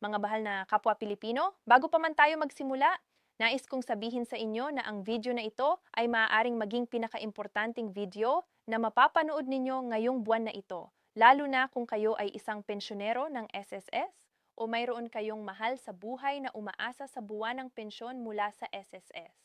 Mga bahal na kapwa Pilipino, bago pa man tayo magsimula, nais kong sabihin sa inyo na ang video na ito ay maaaring maging pinakaimportanteng video na mapapanood ninyo ngayong buwan na ito, lalo na kung kayo ay isang pensyonero ng SSS o mayroon kayong mahal sa buhay na umaasa sa buwan ng pensyon mula sa SSS.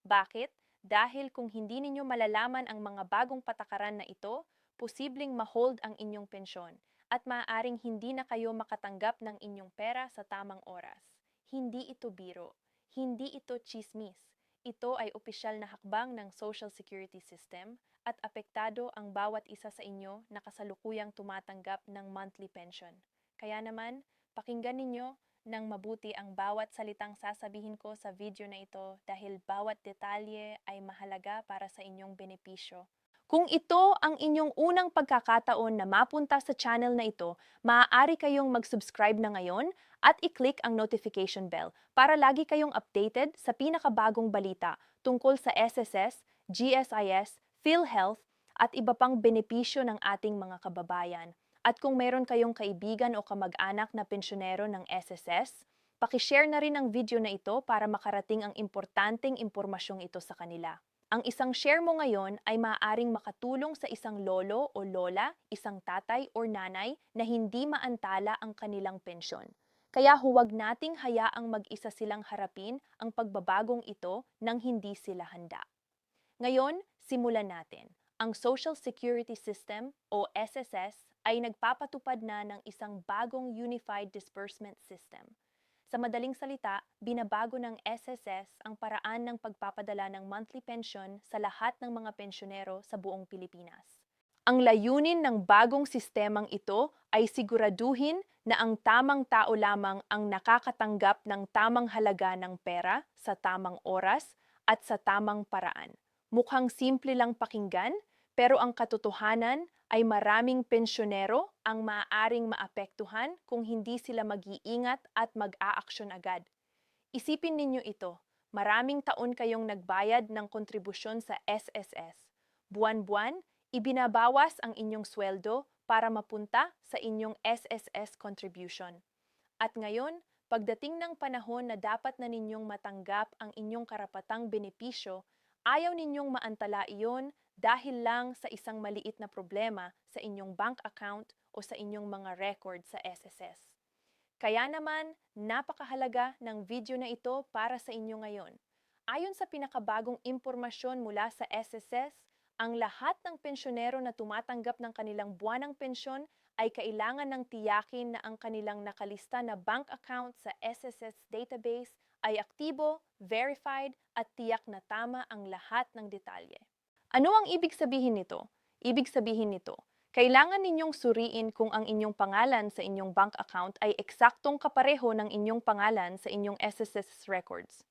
Bakit? Dahil kung hindi ninyo malalaman ang mga bagong patakaran na ito, posibleng ma-hold ang inyong pensyon at maaaring hindi na kayo makatanggap ng inyong pera sa tamang oras. Hindi ito biro. Hindi ito chismis. Ito ay opisyal na hakbang ng Social Security System at apektado ang bawat isa sa inyo na kasalukuyang tumatanggap ng monthly pension. Kaya naman, pakinggan ninyo ng mabuti ang bawat salitang sasabihin ko sa video na ito dahil bawat detalye ay mahalaga para sa inyong benepisyo. Kung ito ang inyong unang pagkakataon na mapunta sa channel na ito, maaari kayong mag-subscribe na ngayon at i-click ang notification bell para lagi kayong updated sa pinakabagong balita tungkol sa SSS, GSIS, PhilHealth at iba pang benepisyo ng ating mga kababayan. At kung meron kayong kaibigan o kamag-anak na pensyonero ng SSS, pakishare na rin ang video na ito para makarating ang importanteng impormasyong ito sa kanila. Ang isang share mo ngayon ay maaaring makatulong sa isang lolo o lola, isang tatay o nanay na hindi maantala ang kanilang pensyon. Kaya huwag nating hayaang mag-isa silang harapin ang pagbabagong ito nang hindi sila handa. Ngayon, simulan natin. Ang Social Security System o SSS ay nagpapatupad na ng isang bagong Unified Disbursement System. Sa madaling salita, binabago ng SSS ang paraan ng pagpapadala ng monthly pension sa lahat ng mga pensyonero sa buong Pilipinas. Ang layunin ng bagong sistemang ito ay siguraduhin na ang tamang tao lamang ang nakakatanggap ng tamang halaga ng pera sa tamang oras at sa tamang paraan. Mukhang simple lang pakinggan, pero ang katotohanan ay maraming pensyonero ang maaaring maapektuhan kung hindi sila mag-iingat at mag-aaksyon agad. Isipin ninyo ito, maraming taon kayong nagbayad ng kontribusyon sa SSS. Buwan-buwan, ibinabawas ang inyong sweldo para mapunta sa inyong SSS contribution. At ngayon, pagdating ng panahon na dapat na ninyong matanggap ang inyong karapatang benepisyo, ayaw ninyong maantala iyon dahil lang sa isang maliit na problema sa inyong bank account o sa inyong mga record sa SSS. Kaya naman, napakahalaga ng video na ito para sa inyo ngayon. Ayon sa pinakabagong impormasyon mula sa SSS, ang lahat ng pensyonero na tumatanggap ng kanilang buwanang pensyon ay kailangan ng tiyakin na ang kanilang nakalista na bank account sa SSS database ay aktibo, verified at tiyak na tama ang lahat ng detalye. Ano ang ibig sabihin nito? Ibig sabihin nito, kailangan ninyong suriin kung ang inyong pangalan sa inyong bank account ay eksaktong kapareho ng inyong pangalan sa inyong SSS records.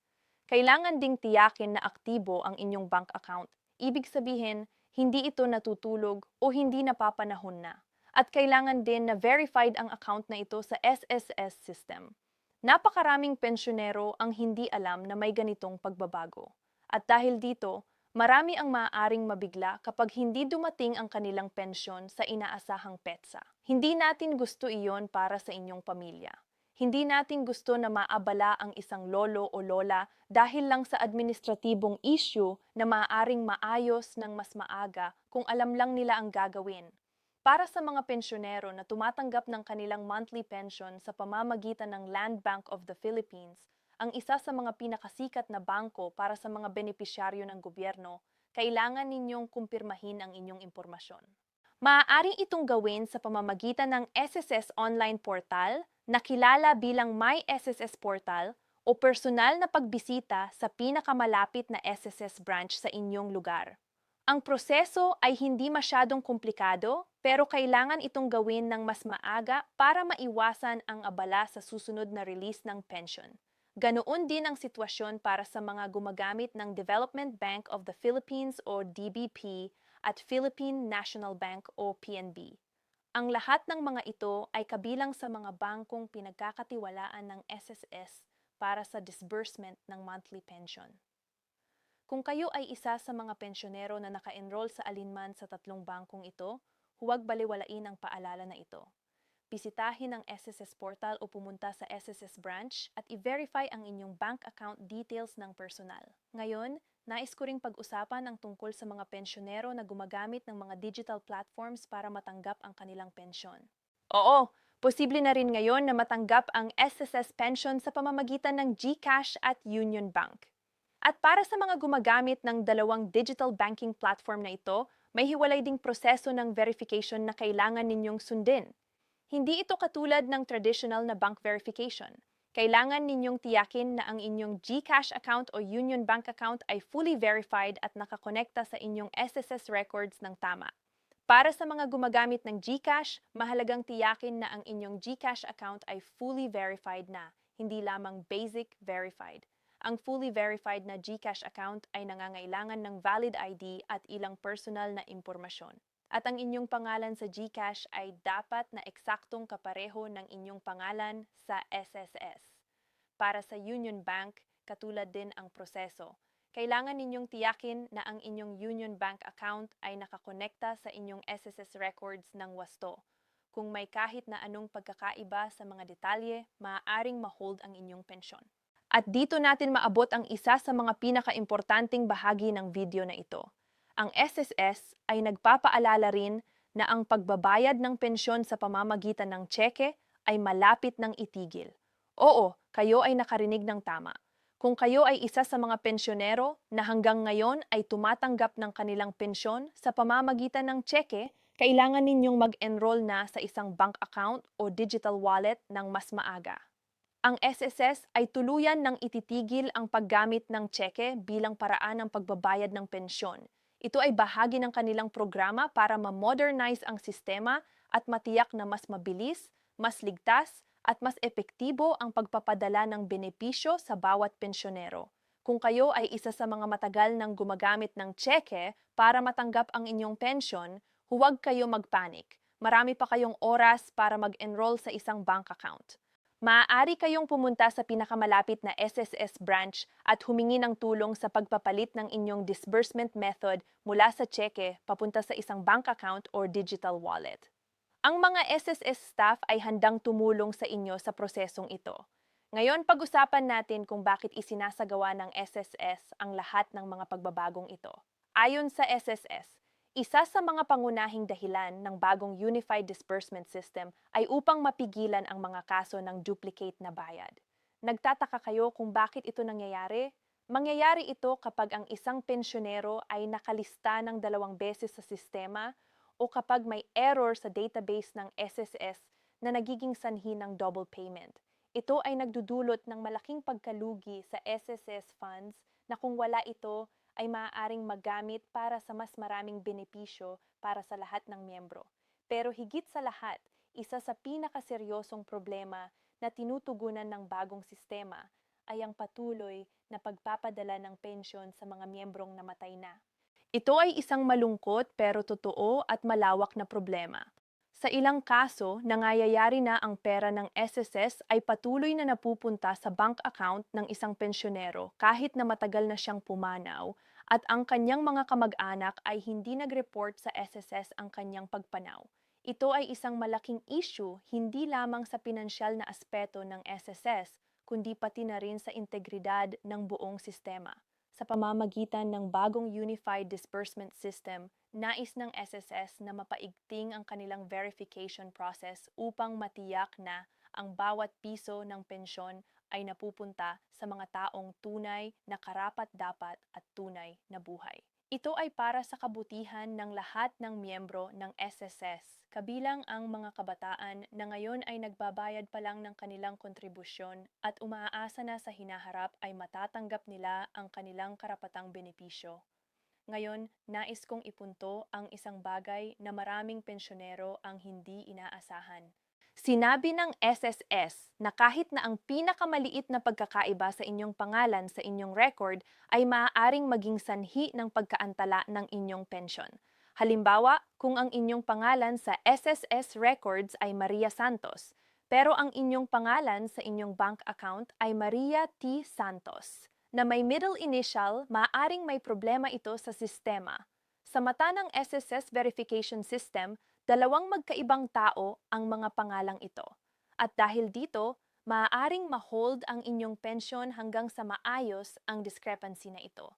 Kailangan ding tiyakin na aktibo ang inyong bank account. Ibig sabihin, hindi ito natutulog o hindi napapanahon na. At kailangan din na verified ang account na ito sa SSS system. Napakaraming pensyonero ang hindi alam na may ganitong pagbabago. At dahil dito, marami ang maaaring mabigla kapag hindi dumating ang kanilang pensyon sa inaasahang petsa. Hindi natin gusto iyon para sa inyong pamilya. Hindi natin gusto na maabala ang isang lolo o lola dahil lang sa administratibong issue na maaaring maayos ng mas maaga kung alam lang nila ang gagawin. Para sa mga pensyonero na tumatanggap ng kanilang monthly pension sa pamamagitan ng Land Bank of the Philippines, ang isa sa mga pinakasikat na bangko para sa mga benepisyaryo ng gobyerno, kailangan ninyong kumpirmahin ang inyong impormasyon. Maaari itong gawin sa pamamagitan ng SSS online portal na kilala bilang My SSS Portal o personal na pagbisita sa pinakamalapit na SSS branch sa inyong lugar. Ang proseso ay hindi masyadong komplikado, pero kailangan itong gawin ng mas maaga para maiwasan ang abala sa susunod na release ng pension. Ganoon din ang sitwasyon para sa mga gumagamit ng Development Bank of the Philippines o DBP at Philippine National Bank o PNB. Ang lahat ng mga ito ay kabilang sa mga bangkong pinagkakatiwalaan ng SSS para sa disbursement ng monthly pension. Kung kayo ay isa sa mga pensyonero na naka-enroll sa alinman sa tatlong bangkong ito, huwag baliwalain ang paalala na ito. bisitahin ang SSS portal o pumunta sa SSS branch at i-verify ang inyong bank account details ng personal. Ngayon, nais ko ring pag-usapan ang tungkol sa mga pensyonero na gumagamit ng mga digital platforms para matanggap ang kanilang pensyon. Oo, posible na rin ngayon na matanggap ang SSS pension sa pamamagitan ng GCash at Union Bank. At para sa mga gumagamit ng dalawang digital banking platform na ito, may hiwalay ding proseso ng verification na kailangan ninyong sundin. Hindi ito katulad ng traditional na bank verification. Kailangan ninyong tiyakin na ang inyong GCash account o Union Bank account ay fully verified at nakakonekta sa inyong SSS records ng tama. Para sa mga gumagamit ng GCash, mahalagang tiyakin na ang inyong GCash account ay fully verified na, hindi lamang basic verified. Ang fully verified na GCash account ay nangangailangan ng valid ID at ilang personal na impormasyon. At ang inyong pangalan sa GCash ay dapat na eksaktong kapareho ng inyong pangalan sa SSS. Para sa Union Bank, katulad din ang proseso. Kailangan ninyong tiyakin na ang inyong Union Bank account ay nakakonekta sa inyong SSS records ng wasto. Kung may kahit na anong pagkakaiba sa mga detalye, maaaring ma-hold ang inyong pensyon. At dito natin maabot ang isa sa mga pinakaimportanteng bahagi ng video na ito. Ang SSS ay nagpapaalala rin na ang pagbabayad ng pensyon sa pamamagitan ng tseke ay malapit ng itigil. Oo, kayo ay nakarinig ng tama. Kung kayo ay isa sa mga pensyonero na hanggang ngayon ay tumatanggap ng kanilang pensyon sa pamamagitan ng tseke, kailangan ninyong mag-enroll na sa isang bank account o digital wallet ng mas maaga. Ang SSS ay tuluyan ng ititigil ang paggamit ng tseke bilang paraan ng pagbabayad ng pensyon. Ito ay bahagi ng kanilang programa para ma-modernize ang sistema at matiyak na mas mabilis, mas ligtas, at mas epektibo ang pagpapadala ng benepisyo sa bawat pensyonero. Kung kayo ay isa sa mga matagal nang gumagamit ng tseke para matanggap ang inyong pensyon, huwag kayo magpanik. Marami pa kayong oras para mag-enroll sa isang bank account. Maaari kayong pumunta sa pinakamalapit na SSS branch at humingi ng tulong sa pagpapalit ng inyong disbursement method mula sa tseke papunta sa isang bank account or digital wallet. Ang mga SSS staff ay handang tumulong sa inyo sa prosesong ito. Ngayon, pag-usapan natin kung bakit isinasagawa ng SSS ang lahat ng mga pagbabagong ito. Ayon sa SSS, isa sa mga pangunahing dahilan ng bagong Unified Disbursement System ay upang mapigilan ang mga kaso ng duplicate na bayad. Nagtataka kayo kung bakit ito nangyayari? Mangyayari ito kapag ang isang pensyonero ay nakalista ng 2 beses sa sistema o kapag may error sa database ng SSS na nagiging sanhi ng double payment. Ito ay nagdudulot ng malaking pagkalugi sa SSS funds na kung wala ito, ay maaaring magamit para sa mas maraming benepisyo para sa lahat ng miyembro. Pero higit sa lahat, isa sa pinakaseryosong problema na tinutugunan ng bagong sistema ay ang patuloy na pagpapadala ng pensyon sa mga miyembrong namatay na. Ito ay isang malungkot pero totoo at malawak na problema. Sa ilang kaso, nangayayari na ang pera ng SSS ay patuloy na napupunta sa bank account ng isang pensyonero kahit na matagal na siyang pumanaw at ang kanyang mga kamag-anak ay hindi nag-report sa SSS ang kanyang pagpanaw. Ito ay isang malaking issue hindi lamang sa pinansyal na aspeto ng SSS, kundi pati na rin sa integridad ng buong sistema. Sa pamamagitan ng bagong Unified Disbursement System, nais ng SSS na mapaigting ang kanilang verification process upang matiyak na ang bawat piso ng pensyon ay napupunta sa mga taong tunay na karapat-dapat at tunay na buhay. Ito ay para sa kabutihan ng lahat ng miyembro ng SSS, kabilang ang mga kabataan na ngayon ay nagbabayad pa lang ng kanilang kontribusyon at umaasa na sa hinaharap ay matatanggap nila ang kanilang karapatang benepisyo. Ngayon, nais kong ipunto ang isang bagay na maraming pensyonero ang hindi inaasahan. Sinabi ng SSS na kahit na ang pinakamaliit na pagkakaiba sa inyong pangalan sa inyong record ay maaaring maging sanhi ng pagkaantala ng inyong pensyon. Halimbawa, kung ang inyong pangalan sa SSS records ay Maria Santos, pero ang inyong pangalan sa inyong bank account ay Maria T. Santos, na may middle initial, maaaring may problema ito sa sistema. Sa mata ng SSS verification system, Dalawang magkaibang tao ang mga pangalang ito. At dahil dito, maaaring ma-hold ang inyong pensyon hanggang sa maayos ang discrepancy na ito.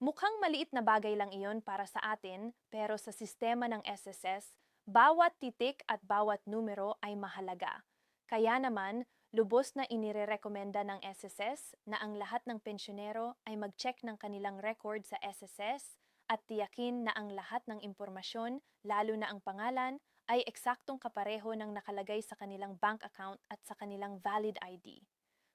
Mukhang maliit na bagay lang iyon para sa atin, pero sa sistema ng SSS, bawat titik at bawat numero ay mahalaga. Kaya naman, lubos na inirerekomenda ng SSS na ang lahat ng pensyonero ay mag-check ng kanilang record sa SSS at tiyakin na ang lahat ng impormasyon, lalo na ang pangalan, ay eksaktong kapareho ng nakalagay sa kanilang bank account at sa kanilang valid ID.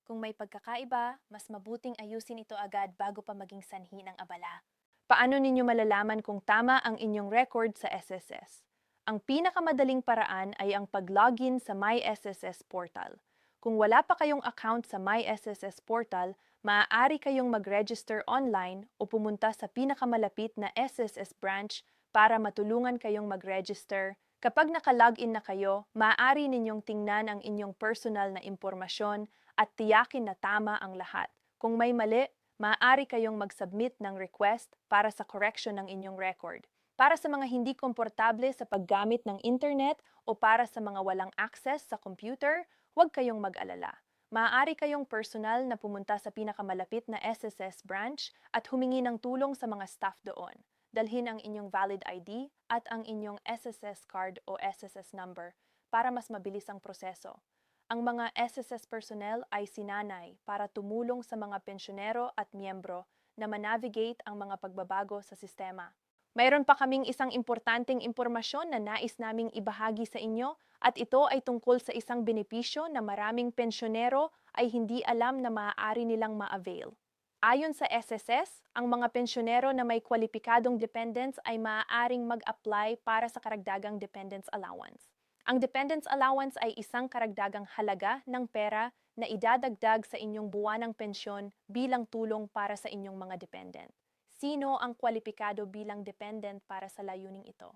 Kung may pagkakaiba, mas mabuting ayusin ito agad bago pa maging sanhi ng abala. Paano ninyo malalaman kung tama ang inyong record sa SSS? Ang pinakamadaling paraan ay ang pag-login sa My SSS portal. Kung wala pa kayong account sa My SSS portal, maaari kayong mag-register online o pumunta sa pinakamalapit na SSS branch para matulungan kayong mag-register. Kapag naka-login na kayo, maaari ninyong tingnan ang inyong personal na impormasyon at tiyakin na tama ang lahat. Kung may mali, maaari kayong mag-submit ng request para sa correction ng inyong record. Para sa mga hindi komportable sa paggamit ng internet o para sa mga walang access sa computer, huwag kayong mag-alala. Maaari kayong personal na pumunta sa pinakamalapit na SSS branch at humingi ng tulong sa mga staff doon. Dalhin ang inyong valid ID at ang inyong SSS card o SSS number para mas mabilis ang proseso. Ang mga SSS personnel ay sinanay para tumulong sa mga pensyonero at miyembro na manavigate ang mga pagbabago sa sistema. Mayroon pa kaming isang importanteng impormasyon na nais naming ibahagi sa inyo at ito ay tungkol sa isang benepisyo na maraming pensyonero ay hindi alam na maaari nilang ma-avail. Ayon sa SSS, ang mga pensyonero na may kwalipikadong dependents ay maaaring mag-apply para sa karagdagang dependents allowance. Ang dependents allowance ay isang karagdagang halaga ng pera na idadagdag sa inyong buwanang pensyon bilang tulong para sa inyong mga dependent. Sino ang kwalipikado bilang dependent para sa layuning ito?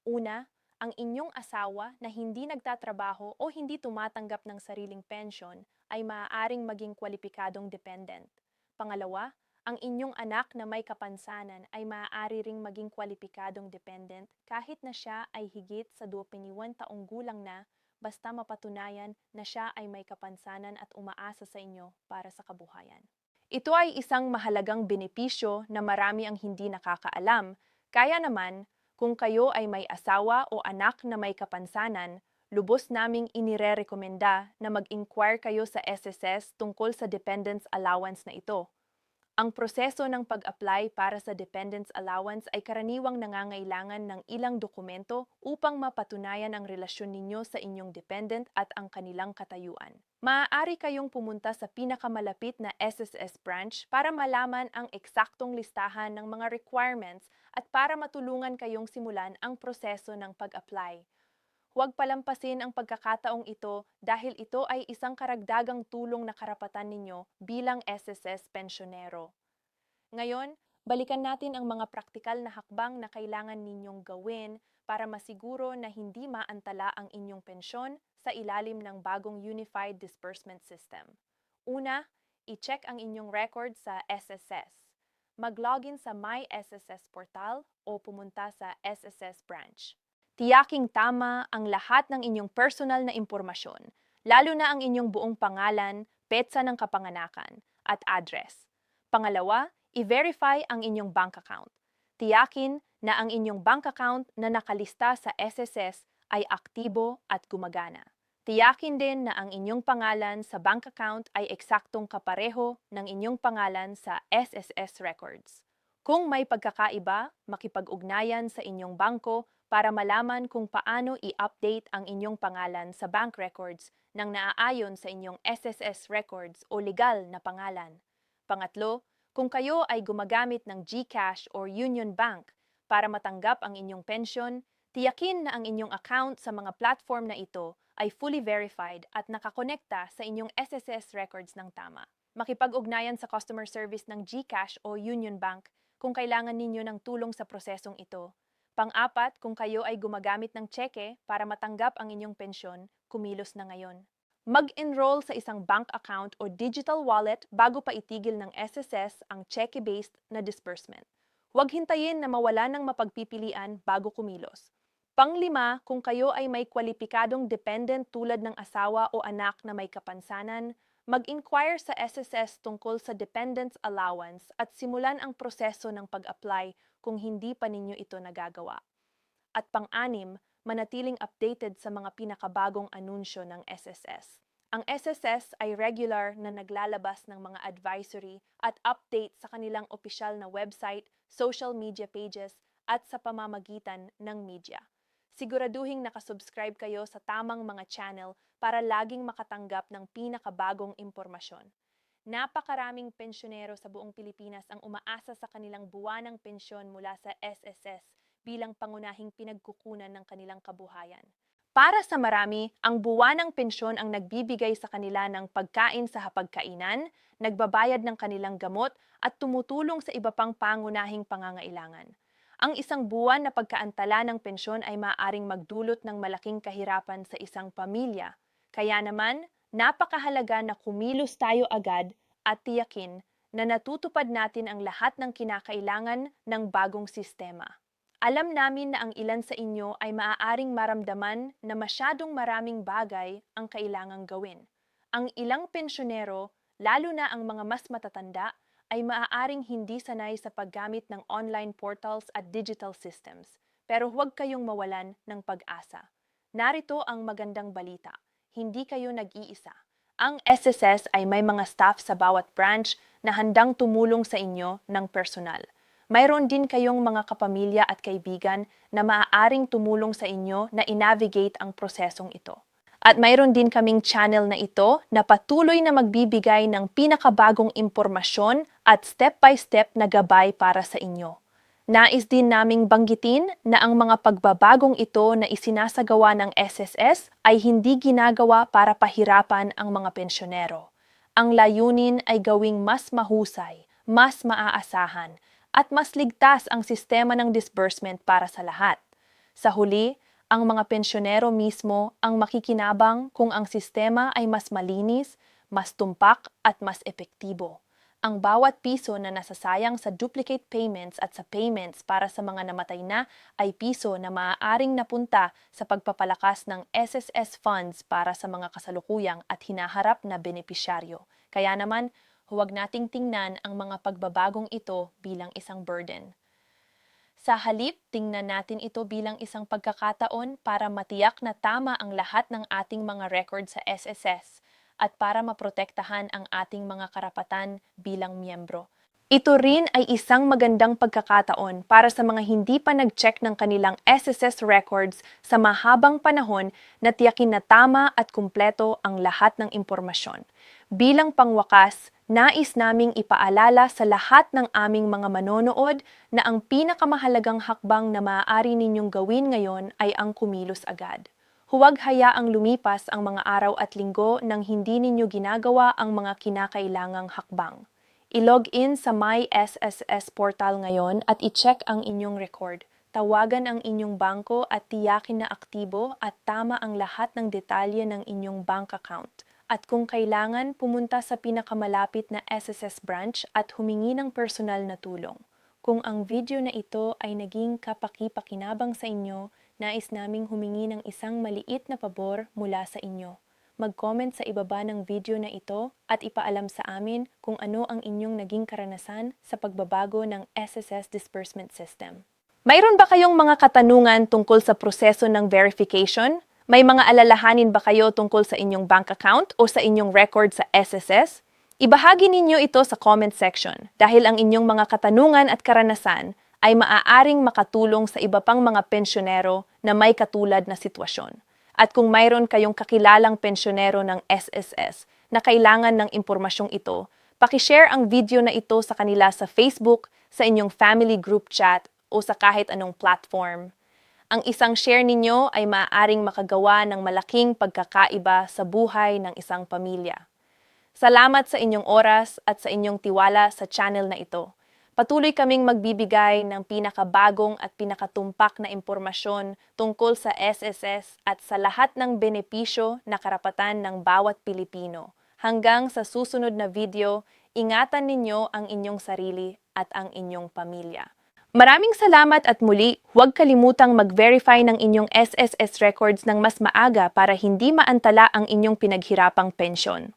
Una, ang inyong asawa na hindi nagtatrabaho o hindi tumatanggap ng sariling pensyon ay maaaring maging kwalipikadong dependent. Pangalawa, ang inyong anak na may kapansanan ay maaari ring maging kwalipikadong dependent kahit na siya ay higit sa 21 taong gulang na, basta mapatunayan na siya ay may kapansanan at umaasa sa inyo para sa kabuhayan. Ito ay isang mahalagang benepisyo na marami ang hindi nakakaalam, kaya naman, kung kayo ay may asawa o anak na may kapansanan, lubos naming inirerekomenda na mag-inquire kayo sa SSS tungkol sa dependence allowance na ito. Ang proseso ng pag-apply para sa dependence allowance ay karaniwang nangangailangan ng ilang dokumento upang mapatunayan ang relasyon ninyo sa inyong dependent at ang kanilang katayuan. Maaari kayong pumunta sa pinakamalapit na SSS branch para malaman ang eksaktong listahan ng mga requirements at para matulungan kayong simulan ang proseso ng pag-apply. Huwag palampasin ang pagkakataong ito dahil ito ay isang karagdagang tulong na karapatan ninyo bilang SSS pensyonero. Ngayon, balikan natin ang mga praktikal na hakbang na kailangan ninyong gawin para masiguro na hindi maantala ang inyong pensyon sa ilalim ng bagong Unified Disbursement System. Una, i-check ang inyong record sa SSS. Mag-login sa My SSS portal o pumunta sa SSS branch. Tiyaking tama ang lahat ng inyong personal na impormasyon, lalo na ang inyong buong pangalan, petsa ng kapanganakan, at address. Pangalawa, i-verify ang inyong bank account. Tiyakin na ang inyong bank account na nakalista sa SSS ay aktibo at gumagana. Tiyakin din na ang inyong pangalan sa bank account ay eksaktong kapareho ng inyong pangalan sa SSS records. Kung may pagkakaiba, makipag-ugnayan sa inyong bangko para malaman kung paano i-update ang inyong pangalan sa bank records nang naaayon sa inyong SSS records o legal na pangalan. Pangatlo, kung kayo ay gumagamit ng GCash or Union Bank para matanggap ang inyong pensyon, tiyakin na ang inyong account sa mga platform na ito ay fully verified at nakakonekta sa inyong SSS records ng tama. Makipag-ugnayan sa customer service ng GCash o Union Bank kung kailangan ninyo ng tulong sa prosesong ito. Pang-apat, kung kayo ay gumagamit ng tseke para matanggap ang inyong pensyon, kumilos na ngayon. Mag-enroll sa isang bank account o digital wallet bago pa itigil ng SSS ang cheque-based na disbursement. Huwag hintayin na mawala ng mapagpipilian bago kumilos. Panglima, kung kayo ay may kwalipikadong dependent tulad ng asawa o anak na may kapansanan, mag-inquire sa SSS tungkol sa Dependents Allowance at simulan ang proseso ng pag-apply kung hindi pa ninyo ito nagagawa. At pang-anim, manatiling updated sa mga pinakabagong anunsyo ng SSS. Ang SSS ay regular na naglalabas ng mga advisory at update sa kanilang opisyal na website, social media pages, at sa pamamagitan ng media. Siguraduhing nakasubscribe kayo sa tamang mga channel para laging makatanggap ng pinakabagong impormasyon. Napakaraming pensyonero sa buong Pilipinas ang umaasa sa kanilang buwanang pensyon mula sa SSS bilang pangunahing pinagkukunan ng kanilang kabuhayan. Para sa marami, ang buwanang pensyon ang nagbibigay sa kanila ng pagkain sa hapagkainan, nagbabayad ng kanilang gamot, at tumutulong sa iba pang pangunahing pangangailangan. Ang isang buwan na pagkaantala ng pensyon ay maaaring magdulot ng malaking kahirapan sa isang pamilya. Kaya naman, napakahalaga na kumilos tayo agad at tiyakin na natutupad natin ang lahat ng kinakailangan ng bagong sistema. Alam namin na ang ilan sa inyo ay maaaring maramdaman na masyadong maraming bagay ang kailangang gawin. Ang ilang pensyonero, lalo na ang mga mas matatanda, ay maaaring hindi sanay sa paggamit ng online portals at digital systems. Pero huwag kayong mawalan ng pag-asa. Narito ang magandang balita. Hindi kayo nag-iisa. Ang SSS ay may mga staff sa bawat branch na handang tumulong sa inyo ng personal. Mayroon din kayong mga kapamilya at kaibigan na maaaring tumulong sa inyo na i-navigate ang prosesong ito. At mayroon din kaming channel na ito na patuloy na magbibigay ng pinakabagong impormasyon at step-by-step na gabay para sa inyo. Nais din naming banggitin na ang mga pagbabagong ito na isinasagawa ng SSS ay hindi ginagawa para pahirapan ang mga pensyonero. Ang layunin ay gawing mas mahusay, mas maaasahan, at mas ligtas ang sistema ng disbursement para sa lahat. Sa huli, ang mga pensyonero mismo ang makikinabang kung ang sistema ay mas malinis, mas tumpak at mas epektibo. Ang bawat piso na nasasayang sa duplicate payments at sa payments para sa mga namatay na ay piso na maaaring napunta sa pagpapalakas ng SSS funds para sa mga kasalukuyang at hinaharap na benepisyaryo. Kaya naman, huwag nating tingnan ang mga pagbabagong ito bilang isang burden. Sa halip, tingnan natin ito bilang isang pagkakataon para matiyak na tama ang lahat ng ating mga record sa SSS at para maprotektahan ang ating mga karapatan bilang miyembro. Ito rin ay isang magandang pagkakataon para sa mga hindi pa nag-check ng kanilang SSS records sa mahabang panahon na tiyakin na tama at kumpleto ang lahat ng impormasyon. Bilang pangwakas, nais naming ipaalala sa lahat ng aming mga manonood na ang pinakamahalagang hakbang na maaari ninyong gawin ngayon ay ang kumilos agad. Huwag hayaang lumipas ang mga araw at linggo nang hindi ninyo ginagawa ang mga kinakailangang hakbang. I-log in sa My SSS portal ngayon at i-check ang inyong record. Tawagan ang inyong bangko at tiyakin na aktibo at tama ang lahat ng detalye ng inyong bank account. At kung kailangan, pumunta sa pinakamalapit na SSS branch at humingi ng personal na tulong. Kung ang video na ito ay naging kapaki-pakinabang sa inyo, nais naming humingi ng isang maliit na pabor mula sa inyo. Mag-comment sa ibaba ng video na ito at ipaalam sa amin kung ano ang inyong naging karanasan sa pagbabago ng SSS disbursement system. Mayroon ba kayong mga katanungan tungkol sa proseso ng verification? May mga alalahanin ba kayo tungkol sa inyong bank account o sa inyong record sa SSS? Ibahagi ninyo ito sa comment section dahil ang inyong mga katanungan at karanasan ay maaaring makatulong sa iba pang mga pensyonero na may katulad na sitwasyon. At kung mayroon kayong kakilalang pensyonero ng SSS na kailangan ng impormasyong ito, pakishare ang video na ito sa kanila sa Facebook, sa inyong family group chat o sa kahit anong platform. Ang isang share ninyo ay maaaring makagawa ng malaking pagkakaiba sa buhay ng isang pamilya. Salamat sa inyong oras at sa inyong tiwala sa channel na ito. Patuloy kaming magbibigay ng pinakabagong at pinakatumpak na impormasyon tungkol sa SSS at sa lahat ng benepisyo na karapatan ng bawat Pilipino. Hanggang sa susunod na video, ingatan ninyo ang inyong sarili at ang inyong pamilya. Maraming salamat at muli, huwag kalimutang mag-verify ng inyong SSS records ng mas maaga para hindi maantala ang inyong pinaghirapang pensyon.